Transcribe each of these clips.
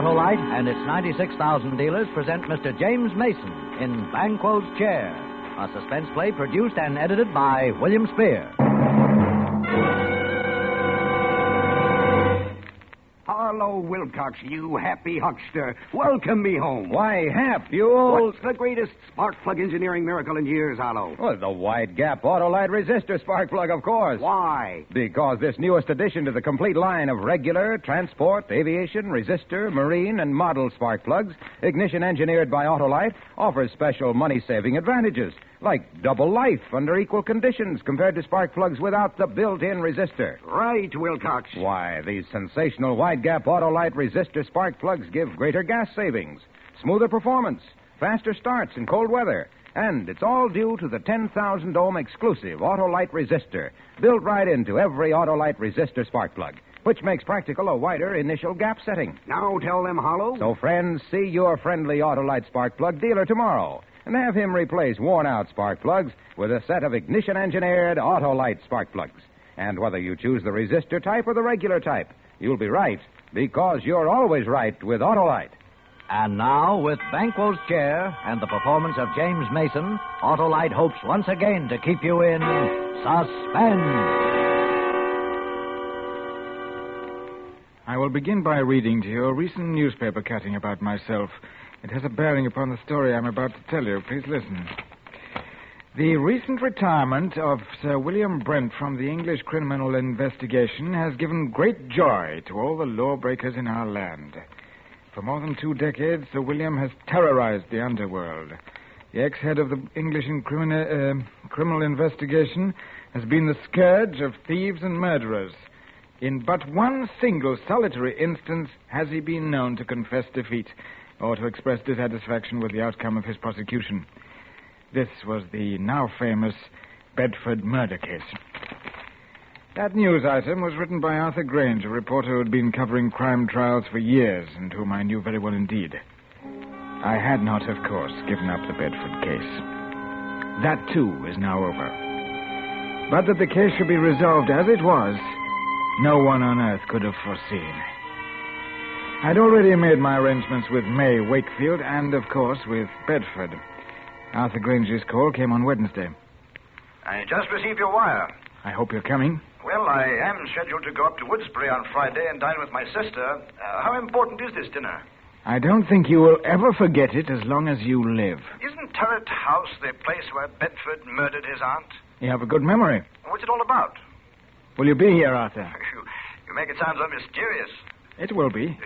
Autolite and its 96,000 dealers present Mr. James Mason in Banquos' Chair, a suspense play produced and edited by William Spear. Harlow Wilcox, you happy huckster. Welcome me home. Why, Hap, you old... What's the greatest spark plug engineering miracle in years, Harlow? Well, the wide gap Autolite resistor spark plug, of course. Why? Because this newest addition to the complete line of regular, transport, aviation, resistor, marine, and model spark plugs, ignition engineered by Autolite, offers special money-saving advantages, like double life under equal conditions compared to spark plugs without the built-in resistor. Right, Wilcox. Why, these sensational wide-gap Autolite resistor spark plugs give greater gas savings, smoother performance, faster starts in cold weather, and it's all due to the 10,000-ohm exclusive Autolite resistor built right into every Autolite resistor spark plug, which makes practical a wider initial gap setting. Now tell them, Harlow. So, friends, see your friendly Autolite spark plug dealer tomorrow and have him replace worn-out spark plugs with a set of ignition-engineered Autolite spark plugs. And whether you choose the resistor type or the regular type, you'll be right, because you're always right with Autolite. And now, with Banquos' Chair and the performance of James Mason, Autolite hopes once again to keep you in suspense. I will begin by reading to you a recent newspaper cutting about myself. It has a bearing upon the story I'm about to tell you. Please listen. The recent retirement of Sir William Brent from the English criminal investigation has given great joy to all the lawbreakers in our land. For more than 2 decades, Sir William has terrorized the underworld. The ex-head of the English criminal investigation has been the scourge of thieves and murderers. In but one single solitary instance has he been known to confess defeat or to express dissatisfaction with the outcome of his prosecution. This was the now famous Bedford murder case. That news item was written by Arthur Grange, a reporter who had been covering crime trials for years and whom I knew very well indeed. I had not, of course, given up the Bedford case. That, too, is now over. But that the case should be resolved as it was, no one on earth could have foreseen. I'd already made my arrangements with May Wakefield and, of course, with Bedford. Arthur Grange's call came on Wednesday. I just received your wire. I hope you're coming. Well, I am scheduled to go up to Woodsbury on Friday and dine with my sister. How important is this dinner? I don't think you will ever forget it as long as you live. Isn't Turret House the place where Bedford murdered his aunt? You have a good memory. What's it all about? Will you be here, Arthur? You make it sound so mysterious. It will be.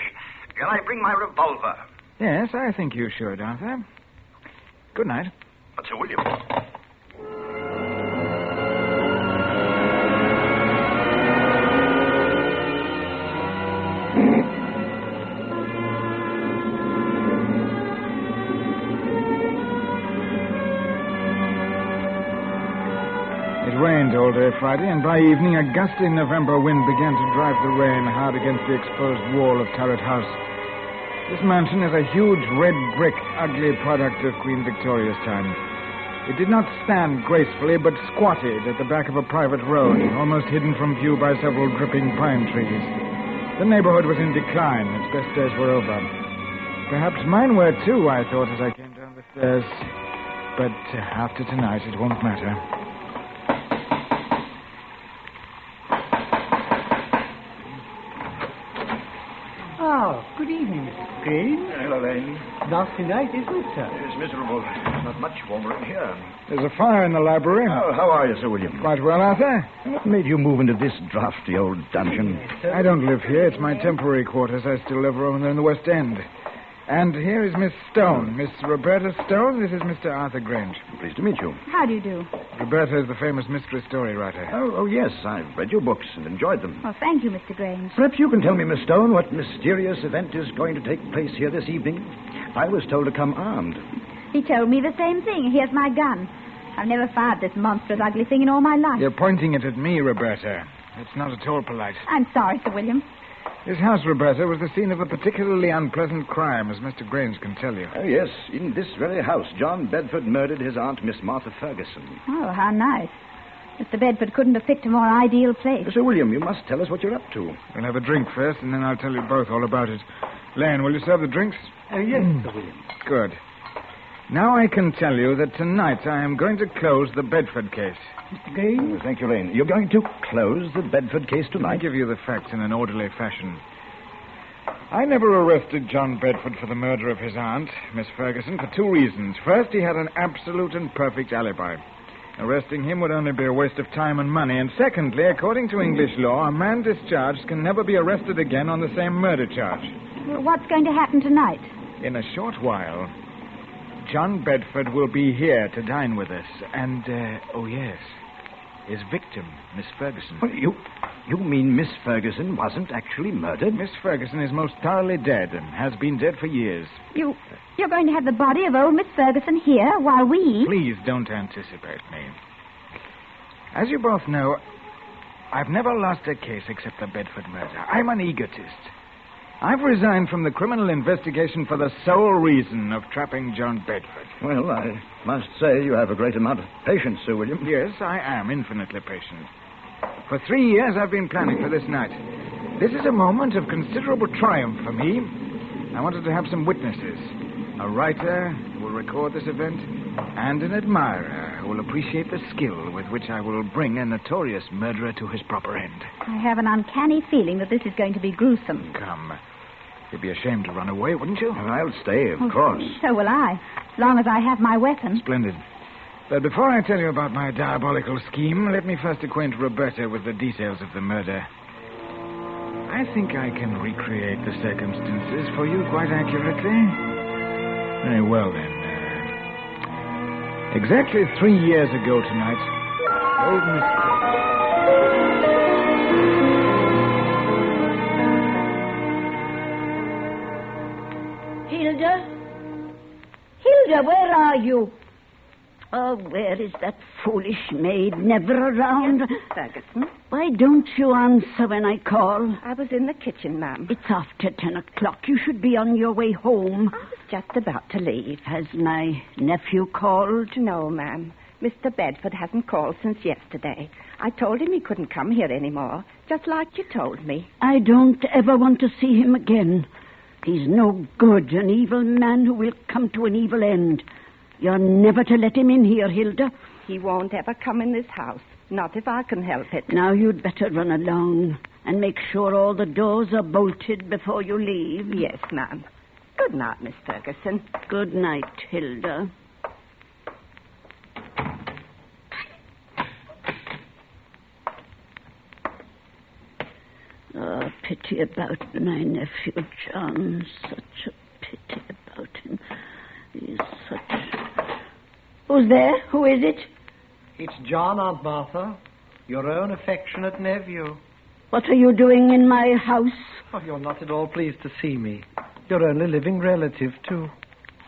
Can I bring my revolver? Yes, I think you should, Arthur. Good night. But Sir William... It rained all day Friday, and by evening a gusty November wind began to drive the rain hard against the exposed wall of Turret House. This mansion is a huge red brick, ugly product of Queen Victoria's time. It did not stand gracefully, but squatted at the back of a private road, almost hidden from view by several dripping pine trees. The neighborhood was in decline. Its best days were over. Perhaps mine were, too, I thought as I came down the stairs. But after tonight, it won't matter. Oh, good evening, Mr. Green. Hello, Lane. Nasty night, isn't it, sir? It's miserable. Not much warmer in here. There's a fire in the library. Oh, how are you, Sir William? Quite well, Arthur. What made you move into this drafty old dungeon? I don't live here. It's my temporary quarters. I still live over there in the West End. And here is Miss Stone. Miss Roberta Stone. This is Mr. Arthur Grange. Pleased to meet you. How do you do? Roberta is the famous mystery story writer. Oh, yes. I've read your books and enjoyed them. Well, thank you, Mr. Grange. Perhaps you can tell me, Miss Stone, what mysterious event is going to take place here this evening. I was told to come armed. He told me the same thing. Here's my gun. I've never fired this monstrous, ugly thing in all my life. You're pointing it at me, Roberta. It's not at all polite. I'm sorry, Sir William. This house, Roberta, was the scene of a particularly unpleasant crime, as Mr. Grange can tell you. Oh, yes. In this very house, John Bedford murdered his aunt, Miss Martha Ferguson. Oh, how nice. Mr. Bedford couldn't have picked a more ideal place. Sir William, you must tell us what you're up to. We'll have a drink first, and then I'll tell you both all about it. Lane, will you serve the drinks? Yes, Sir William. Good. Now I can tell you that tonight I am going to close the Bedford case. Mr. Gage? Thank you, Lane. You're going to close the Bedford case I tonight? give you the facts in an orderly fashion. I never arrested John Bedford for the murder of his aunt, Miss Ferguson, for two reasons. First, he had an absolute and perfect alibi. Arresting him would only be a waste of time and money. And secondly, according to English law, a man discharged can never be arrested again on the same murder charge. Well, what's going to happen tonight? In a short while, John Bedford will be here to dine with us. And, oh yes, his victim, Miss Ferguson. Well, you mean Miss Ferguson wasn't actually murdered? Miss Ferguson is most thoroughly dead and has been dead for years. You're going to have the body of old Miss Ferguson here while we... Please don't anticipate me. As you both know, I've never lost a case except the Bedford murder. I'm an egotist. I've resigned from the criminal investigation for the sole reason of trapping John Bedford. Well, I must say you have a great amount of patience, Sir William. Yes, I am infinitely patient. For 3 years, I've been planning for this night. This is a moment of considerable triumph for me. I wanted to have some witnesses. A writer who will record this event, and an admirer who will appreciate the skill with which I will bring a notorious murderer to his proper end. I have an uncanny feeling that this is going to be gruesome. Come. You'd be ashamed to run away, wouldn't you? I'll stay, of course. So will I, as long as I have my weapon. Splendid. But before I tell you about my diabolical scheme, let me first acquaint Roberta with the details of the murder. I think I can recreate the circumstances for you quite accurately. Very well, then. Exactly 3 years ago tonight, old Miss... Hilda? Hilda, where are you? Oh, where is that foolish maid? Never around. Yes, Miss Ferguson. Why don't you answer when I call? I was in the kitchen, ma'am. It's after 10 o'clock. You should be on your way home. I was just about to leave. Has my nephew called? No, ma'am. Mr. Bedford hasn't called since yesterday. I told him he couldn't come here anymore, just like you told me. I don't ever want to see him again. He's no good, an evil man who will come to an evil end. You're never to let him in here, Hilda. He won't ever come in this house, not if I can help it. Now you'd better run along and make sure all the doors are bolted before you leave. Yes, ma'am. Good night, Miss Ferguson. Good night, Hilda. Oh, pity about my nephew, John. Such a pity about him. He's such... Who's there? Who is it? It's John, Aunt Martha. Your own affectionate nephew. What are you doing in my house? Oh, you're not at all pleased to see me. Your only living relative, too.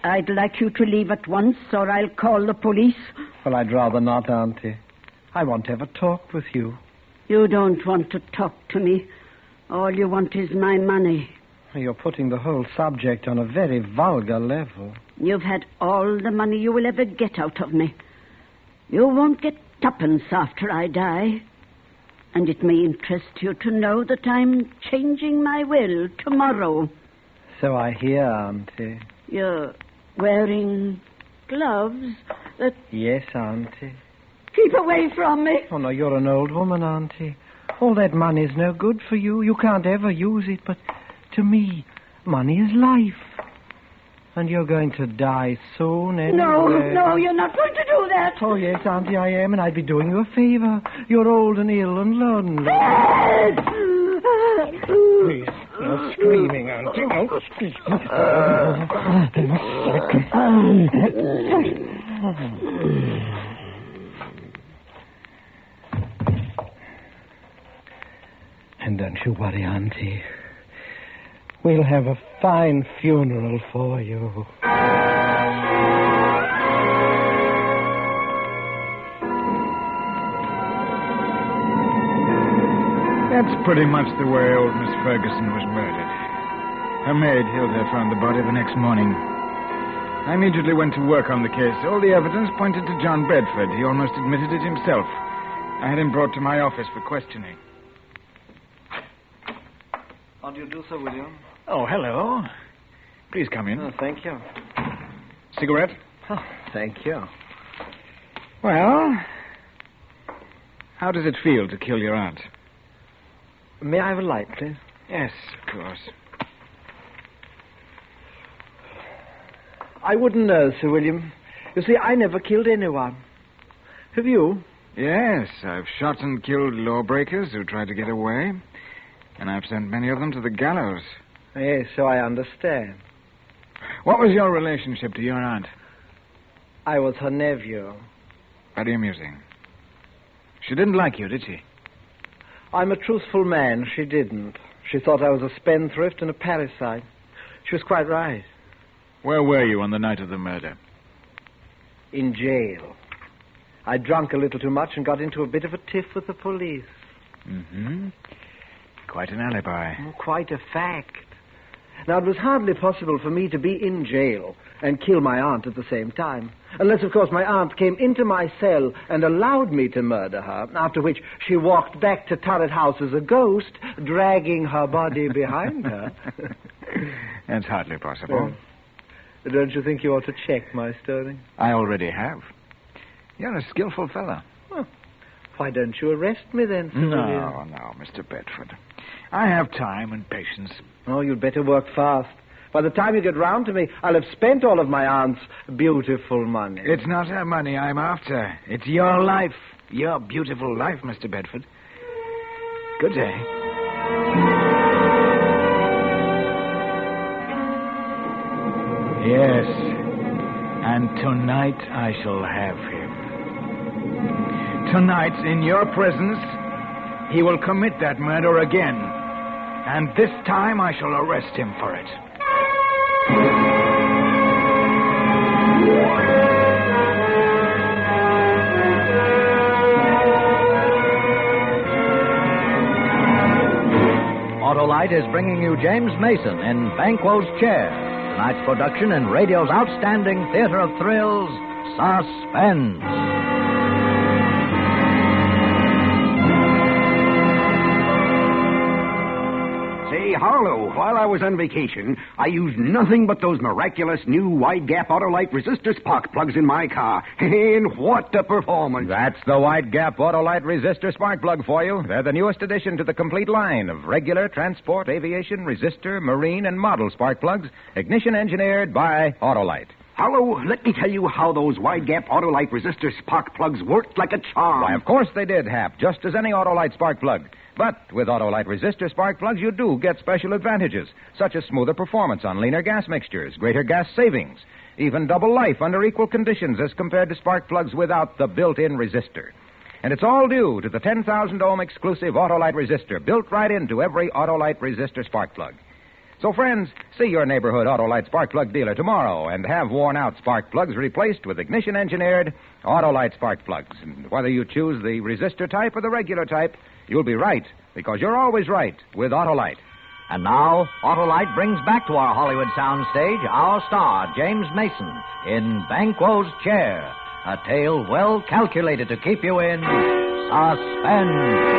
I'd like you to leave at once, or I'll call the police. Well, I'd rather not, Auntie. I want to have a talk with you. You don't want to talk to me. All you want is my money. You're putting the whole subject on a very vulgar level. You've had all the money you will ever get out of me. You won't get tuppence after I die. And it may interest you to know that I'm changing my will tomorrow. So I hear, Auntie. You're wearing gloves that... Yes, Auntie. Keep away from me. Oh, no, you're an old woman, Auntie. All that money's no good for you. You can't ever use it, but to me, money is life. And you're going to die soon anyway. No, you're not going to do that. Oh, yes, Auntie, I am, and I'd be doing you a favor. You're old and ill and lonely. Please, no screaming, Auntie. No screaming. And don't you worry, Auntie. We'll have a fine funeral for you. That's pretty much the way old Miss Ferguson was murdered. Her maid, Hilda, found the body the next morning. I immediately went to work on the case. All the evidence pointed to John Bedford. He almost admitted it himself. I had him brought to my office for questioning. How do you do, Sir William? Oh, hello. Please come in. Oh, thank you. Cigarette? Oh, thank you. Well, how does it feel to kill your aunt? May I have a light, please? Yes, of course. I wouldn't know, Sir William. You see, I never killed anyone. Have you? Yes, I've shot and killed lawbreakers who tried to get away. And I've sent many of them to the gallows. Yes, so I understand. What was your relationship to your aunt? I was her nephew. Very amusing. She didn't like you, did she? I'm a truthful man. She didn't. She thought I was a spendthrift and a parasite. She was quite right. Where were you on the night of the murder? In jail. I drank a little too much and got into a bit of a tiff with the police. Mm-hmm. Quite an alibi. Oh, quite a fact. Now, it was hardly possible for me to be in jail and kill my aunt at the same time. Unless, of course, my aunt came into my cell and allowed me to murder her, after which she walked back to Turret House as a ghost, dragging her body behind her. That's hardly possible. Don't you think you ought to check my story? I already have. You're a skillful fellow. Well, why don't you arrest me then, Sir William? No, Mr. Bedford. I have time and patience. Oh, you'd better work fast. By the time you get round to me, I'll have spent all of my aunt's beautiful money. It's not her money I'm after. It's your life. Your beautiful life, Mr. Bedford. Good day. Yes. And tonight I shall have him. Tonight, in your presence, he will commit that murder again. And this time I shall arrest him for it. Autolite is bringing you James Mason in Banquos' Chair. Tonight's production in radio's outstanding theater of thrills, Suspense. Say, Harlow, while I was on vacation, I used nothing but those miraculous new wide-gap Autolite resistor spark plugs in my car. And what a performance. That's the wide-gap Autolite resistor spark plug for you. They're the newest addition to the complete line of regular, transport, aviation, resistor, marine, and model spark plugs, ignition-engineered by Autolite. Harlow, let me tell you how those wide-gap Autolite resistor spark plugs worked like a charm. Why, of course they did, Hap, just as any Autolite spark plug. But with Autolite resistor spark plugs, you do get special advantages, such as smoother performance on leaner gas mixtures, greater gas savings, even double life under equal conditions as compared to spark plugs without the built-in resistor. And it's all due to the 10,000 ohm exclusive Autolite resistor built right into every Autolite resistor spark plug. So, friends, see your neighborhood Autolite spark plug dealer tomorrow and have worn-out spark plugs replaced with ignition-engineered Autolite spark plugs. And whether you choose the resistor type or the regular type, you'll be right, because you're always right with Autolite. And now, Autolite brings back to our Hollywood soundstage our star, James Mason, in Banquos' Chair, a tale well calculated to keep you in suspense.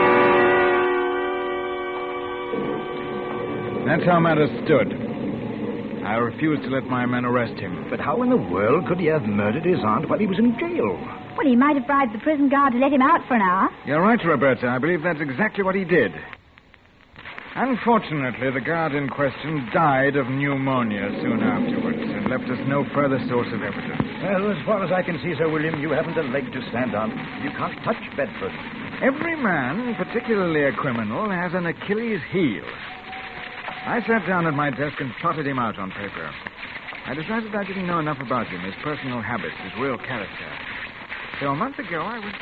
That's how matters stood. I refused to let my men arrest him. But how in the world could he have murdered his aunt while he was in jail? Well, he might have bribed the prison guard to let him out for an hour. You're right, Roberta. I believe that's exactly what he did. Unfortunately, the guard in question died of pneumonia soon afterwards and left us no further source of evidence. Well, as far as I can see, Sir William, you haven't a leg to stand on. You can't touch Bedford. Every man, particularly a criminal, has an Achilles heel. I sat down at my desk and plotted him out on paper. I decided I didn't know enough about him, his personal habits, his real character. So a month ago, I was...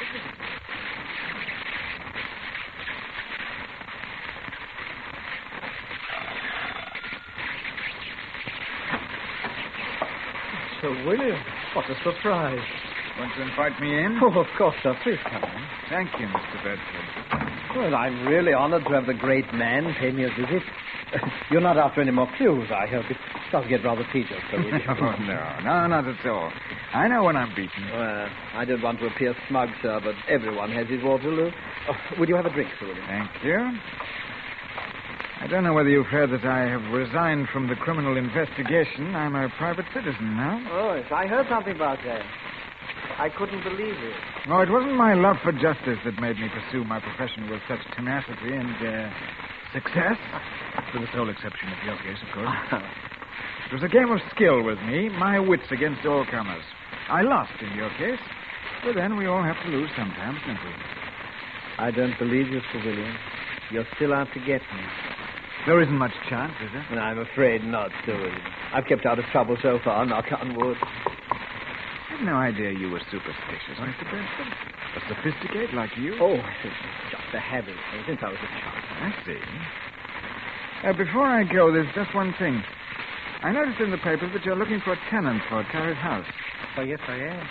Sir William, what a surprise. Want to invite me in? Oh, of course, sir. Please come in. Thank you, Mr. Bedford. Well, I'm really honored to have the great man pay me a visit. You're not after any more clues, I hope. It does get rather tedious, Sir William. No, not at all. I know when I'm beaten. Well, I don't want to appear smug, sir, but everyone has his Waterloo. Oh, would you have a drink, Sir William? Thank you. I don't know whether you've heard that I have resigned from the criminal investigation. I'm a private citizen now. Oh, yes, I heard something about that. I couldn't believe it. No, it wasn't my love for justice that made me pursue my profession with such tenacity and success. With the sole exception of your case, of course. It was a game of skill with me, my wits against all comers. I lost in your case, but then we all have to lose sometimes, don't we? I don't believe you, Sir William. You're still out to get me. There isn't much chance, is there? I'm afraid not, Sir William. I've kept out of trouble so far, knock on wood. I had no idea you were superstitious, Mr. Benson. A sophisticate like you? Oh, it's just a habit since I was a child. I see. Before I go, there's just one thing. I noticed in the papers that you're looking for a tenant for a turret house. Oh, yes, I am.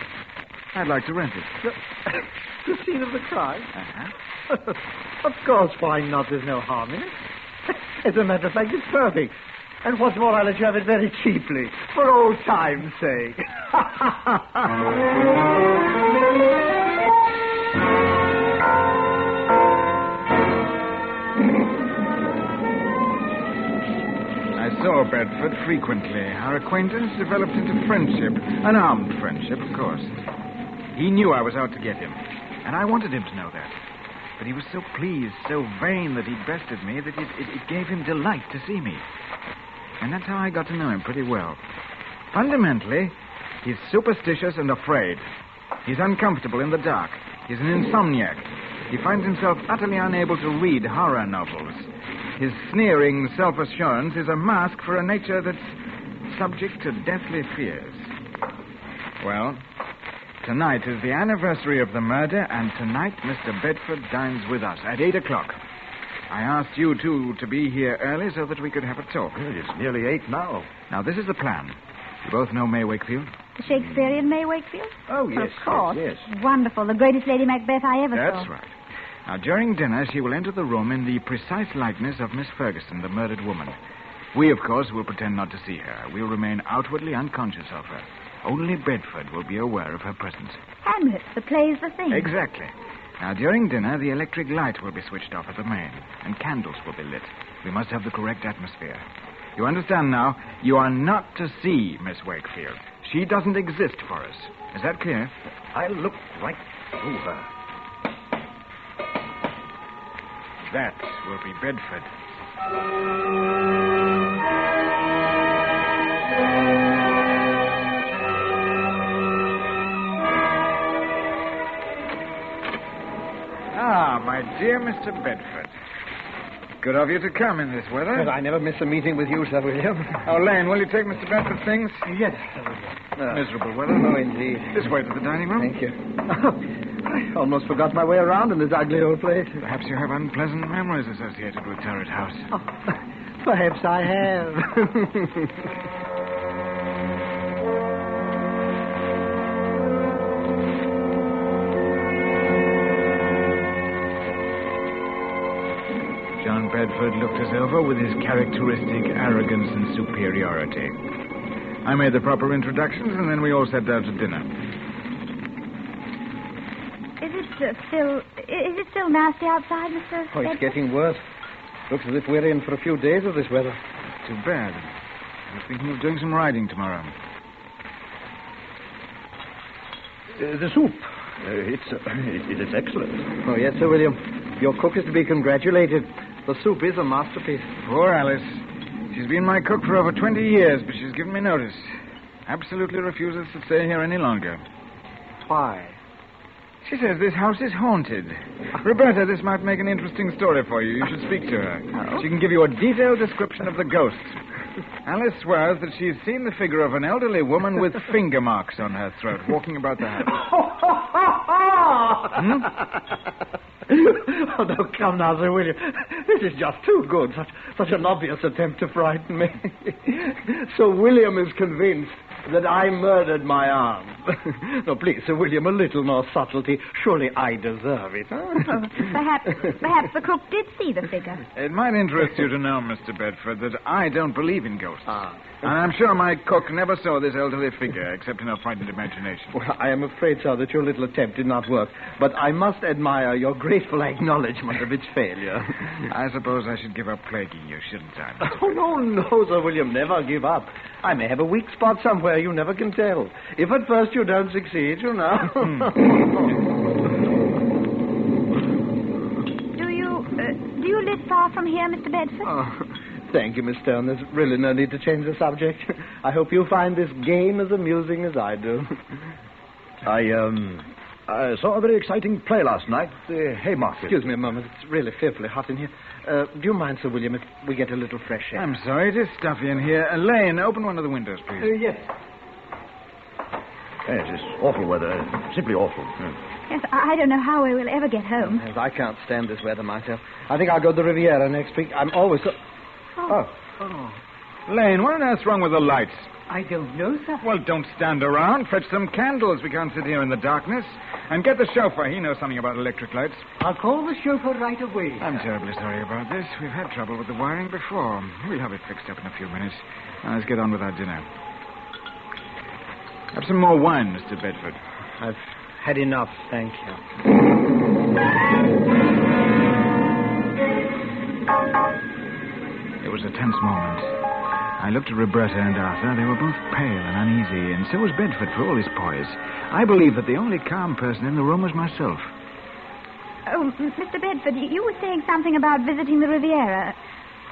I'd like to rent it. The scene of the crime? Uh-huh. Of course, why not? There's no harm in it. As a matter of fact, it's perfect. And what's more, I'll let you have it very cheaply, for old time's sake. I saw Bedford frequently. Our acquaintance developed into friendship. An armed friendship, of course. He knew I was out to get him, and I wanted him to know that. But he was so pleased, so vain that he'd bested me that it gave him delight to see me. And that's how I got to know him pretty well. Fundamentally, he's superstitious and afraid. He's uncomfortable in the dark. He's an insomniac. He finds himself utterly unable to read horror novels. His sneering self-assurance is a mask for a nature that's subject to deathly fears. Well, tonight is the anniversary of the murder, and tonight Mr. Bedford dines with us at 8 o'clock. I asked you two to be here early so that we could have a talk. Well, it's nearly 8 now. Now, this is the plan. You both know May Wakefield? The Shakespearean May Wakefield? Oh, yes. Of course. Yes. Wonderful. The greatest Lady Macbeth I ever saw. That's right. Now, during dinner, she will enter the room in the precise likeness of Miss Ferguson, the murdered woman. We, of course, will pretend not to see her. We'll remain outwardly unconscious of her. Only Bedford will be aware of her presence. Hamlet, the play's the thing. Exactly. Now, during dinner, the electric light will be switched off at the main, and candles will be lit. We must have the correct atmosphere. You understand now? You are not to see Miss Wakefield. She doesn't exist for us. Is that clear? I'll look right through her. That will be Bedford. Ah, my dear Mr. Bedford. Good of you to come in this weather. But I never miss a meeting with you, Sir William. Oh, Lane, will you take Mr. Bedford's things? Yes, Sir William. Miserable weather. Oh, indeed. This way to the dining room. Thank you. I almost forgot my way around in this ugly old place. Perhaps you have unpleasant memories associated with Turret House. Oh, perhaps I have. John Bedford looked us over with his characteristic arrogance and superiority. I made the proper introductions, and then we all sat down to dinner. Is it still nasty outside, Mr. Oh, it's Bedford? getting worse. Looks as if we're in for a few days of this weather. Too bad. I was thinking of doing some riding tomorrow. The soup. It is excellent. Oh, yes, Sir William. Your cook is to be congratulated. The soup is a masterpiece. Poor Alice. She's been my cook for over 20 years, but she's given me notice. Absolutely refuses to stay here any longer. Why? She says this house is haunted. Roberta, this might make an interesting story for you. You should speak to her. Oh? She can give you a detailed description of the ghosts. Alice swears that she's seen the figure of an elderly woman with finger marks on her throat walking about the house. Oh, no, come now, Sir William. This is just too good. Such an obvious attempt to frighten me. Sir William is convinced. that I murdered my aunt. No, please, Sir William, a little more subtlety. Surely I deserve it, huh? Oh, perhaps the cook did see the figure. It might interest you to know, Mr. Bedford, that I don't believe in ghosts. Ah. And I'm sure my cook never saw this elderly figure, except in her frightened imagination. Well, I am afraid, sir, that your little attempt did not work. But I must admire your grateful acknowledgement of its failure. I suppose I should give up plaguing you, shouldn't I? Oh, no, Sir William, never give up. I may have a weak spot somewhere, you never can tell. If at first you don't succeed, you know. Do you live far from here, Mr. Bedford? Oh, thank you, Miss Stone. There's really no need to change the subject. I hope you find this game as amusing as I do. I saw a very exciting play last night, the Haymarket. Excuse me a moment. It's really fearfully hot in here. Do you mind, Sir William, if we get a little fresh air? I'm sorry, it is stuffy in here. Lane, open one of the windows, please. Yes. Yes, it's awful weather. Simply awful. Yes, I don't know how we will ever get home. Yes, I can't stand this weather myself. I think I'll go to the Riviera next week. I'm always so... Oh. Lane, what on earth's wrong with the lights? I don't know, sir. Well, don't stand around. Fetch some candles. We can't sit here in the darkness. And get the chauffeur. He knows something about electric lights. I'll call the chauffeur right away. I'm terribly sorry about this. We've had trouble with the wiring before. We'll have it fixed up in a few minutes. Now, let's get on with our dinner. Have some more wine, Mr. Bedford. I've had enough, thank you. It was a tense moment. I looked at Roberta and Arthur. They were both pale and uneasy, and so was Bedford for all his poise. I believe that the only calm person in the room was myself. Oh, Mr. Bedford, you were saying something about visiting the Riviera.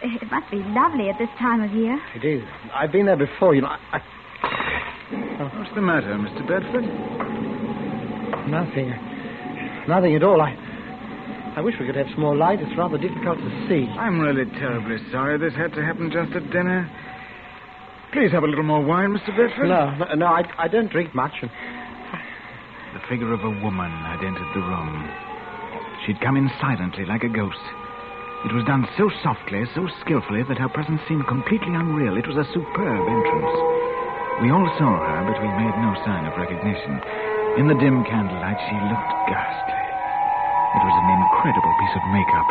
It must be lovely at this time of year. It is. I've been there before, you know. What's the matter, Mr. Bedford? Nothing. Nothing at all. I wish we could have some more light. It's rather difficult to see. I'm really terribly sorry this had to happen just at dinner. Please have a little more wine, Mr. Bedford. No, I don't drink much. The figure of a woman had entered the room. She'd come in silently, like a ghost. It was done so softly, so skillfully, that her presence seemed completely unreal. It was a superb entrance. We all saw her, but we made no sign of recognition. In the dim candlelight, she looked ghastly. It was an incredible piece of makeup.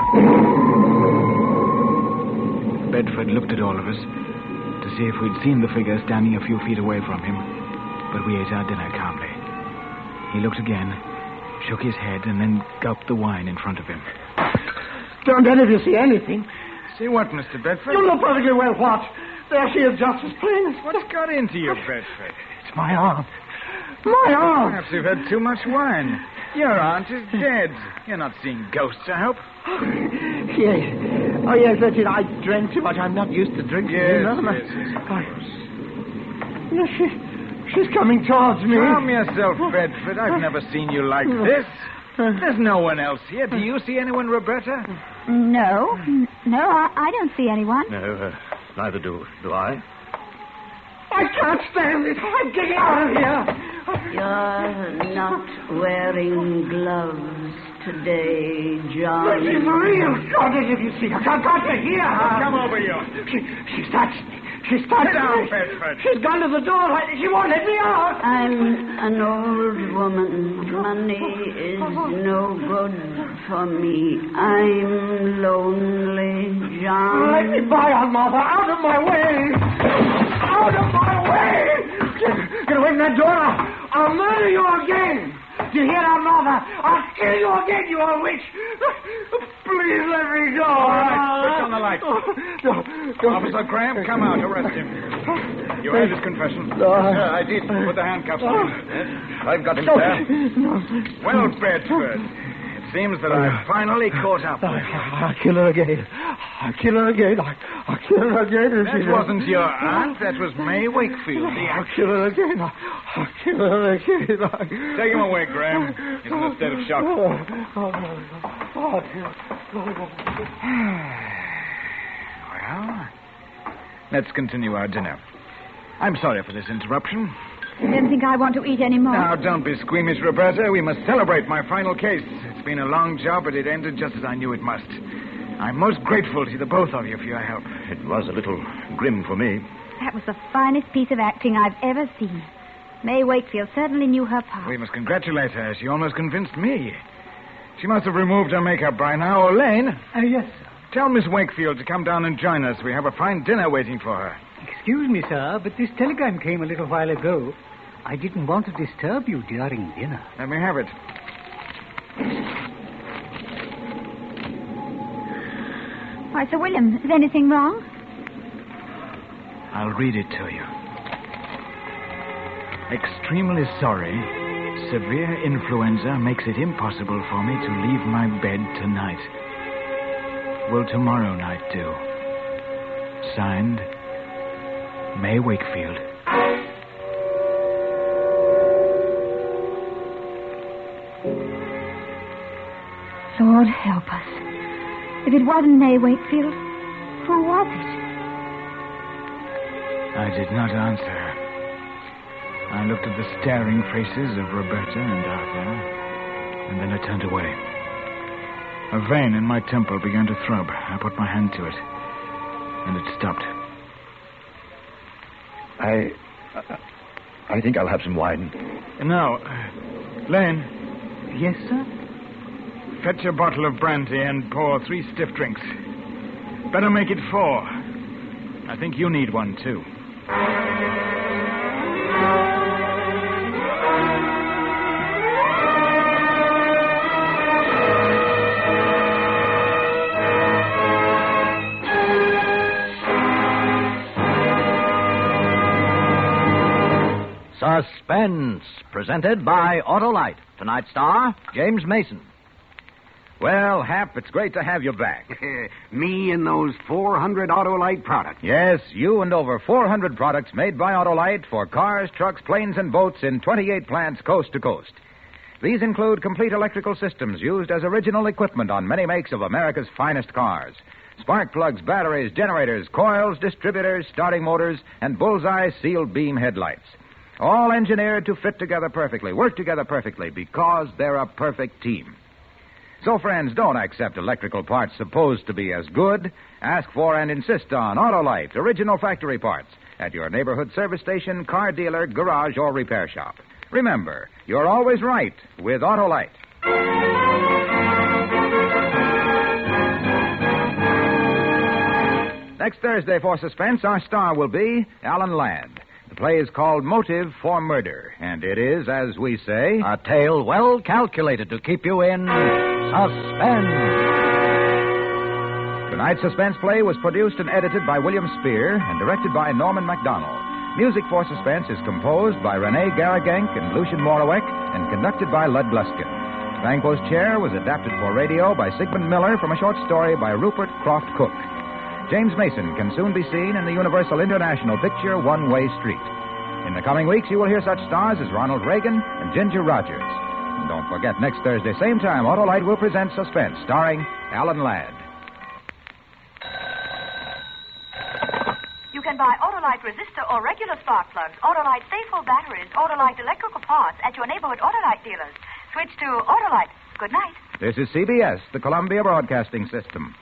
Bedford looked at all of us to see if we'd seen the figure standing a few feet away from him, but we ate our dinner calmly. He looked again, shook his head, and then gulped the wine in front of him. Don't any of you see anything? See what, Mr. Bedford? You know perfectly well what. There she is, just as plain as... What's got into you, Bedford? It's my aunt. My aunt! Perhaps you've had too much wine. Your aunt is dead. You're not seeing ghosts, I hope. Yes. Oh, yes, that's it. I drank too much. I'm not used to drinking. Yes, you know? yes, of course. Yes, she's coming towards me. Calm yourself, Bedford. I've never seen you like this. There's no one else here. Do you see anyone, Roberta? No, I don't see anyone. No, neither do I. I can't stand it. I'm getting out of here. You're not wearing gloves today, John. This is real. God, if you see her, I've got to hear her. Come over here. She's touched me. She's touched Sit down, me. Bedford. She's gone to the door. She won't let me out. I'm an old woman. Money is no good for me. I'm lonely, John. Let me by, Aunt Martha. Out of my way. Out of my way. Get away from that door. I'll murder you again. Do you hear that, Martha? I'll kill you again, you old witch. Please let me go. All right, switch on the light. No. Officer Graham, come out. Arrest him. You heard his confession? I did. Put the handcuffs on him. I've got him, sir. Well, Bedford, it seems that I've finally caught up with you. I'll kill her again. I'll kill her again. I'll kill her again. That wasn't your aunt. That was May Wakefield. I'll kill her again. I'll kill her again. Take him away, Graham. He's in a state of shock. Well, let's continue our dinner. I'm sorry for this interruption. I don't think I want to eat any more. Now, don't be squeamish, Roberta. We must celebrate my final case. It's been a long job, but it ended just as I knew it must. I'm most grateful to the both of you for your help. It was a little grim for me. That was the finest piece of acting I've ever seen. May Wakefield certainly knew her part. We must congratulate her. She almost convinced me. She must have removed her makeup by now. Elaine? Yes, sir. Tell Miss Wakefield to come down and join us. We have a fine dinner waiting for her. Excuse me, sir, but this telegram came a little while ago. I didn't want to disturb you during dinner. Let me have it. Why, Sir William, is anything wrong? I'll read it to you. Extremely sorry. Severe influenza makes it impossible for me to leave my bed tonight. Will tomorrow night do? Signed, May Wakefield. Lord help us. If it wasn't May Wakefield, who was it? I did not answer. I looked at the staring faces of Roberta and Arthur, and then I turned away. A vein in my temple began to throb. I put my hand to it, and it stopped. I think I'll have some wine. Now, Lane, Yes, sir? fetch a bottle of brandy and pour 3 stiff drinks. Better make it 4. I think you need one, too. Suspense, presented by Autolite. Tonight's star, James Mason. Well, Hap, it's great to have you back. Me and those 400 Autolite products. Yes, you and over 400 products made by Autolite for cars, trucks, planes, and boats in 28 plants coast to coast. These include complete electrical systems used as original equipment on many makes of America's finest cars. Spark plugs, batteries, generators, coils, distributors, starting motors, and bullseye sealed beam headlights. All engineered to fit together perfectly, work together perfectly, because they're a perfect team. So, friends, don't accept electrical parts supposed to be as good. Ask for and insist on Autolite, original factory parts, at your neighborhood service station, car dealer, garage, or repair shop. Remember, you're always right with Autolite. Next Thursday for Suspense, our star will be Alan Ladd. The play is called Motive for Murder, and it is, as we say, A tale well calculated to keep you in suspense. Tonight's Suspense play was produced and edited by William Spear and directed by Norman MacDonald. Music for Suspense is composed by Renee Garrigank and Lucian Morawek and conducted by Lud Gluskin. Banquos Chair was adapted for radio by Sigmund Miller from a short story by Rupert Croft Cook. James Mason can soon be seen in the Universal International picture One Way Street. In the coming weeks, you will hear such stars as Ronald Reagan and Ginger Rogers. And don't forget, next Thursday, same time, Autolite will present Suspense, starring Alan Ladd. You can buy Autolite resistor or regular spark plugs, Autolite Safehold batteries, Autolite electrical parts at your neighborhood Autolite dealers. Switch to Autolite. Good night. This is CBS, the Columbia Broadcasting System.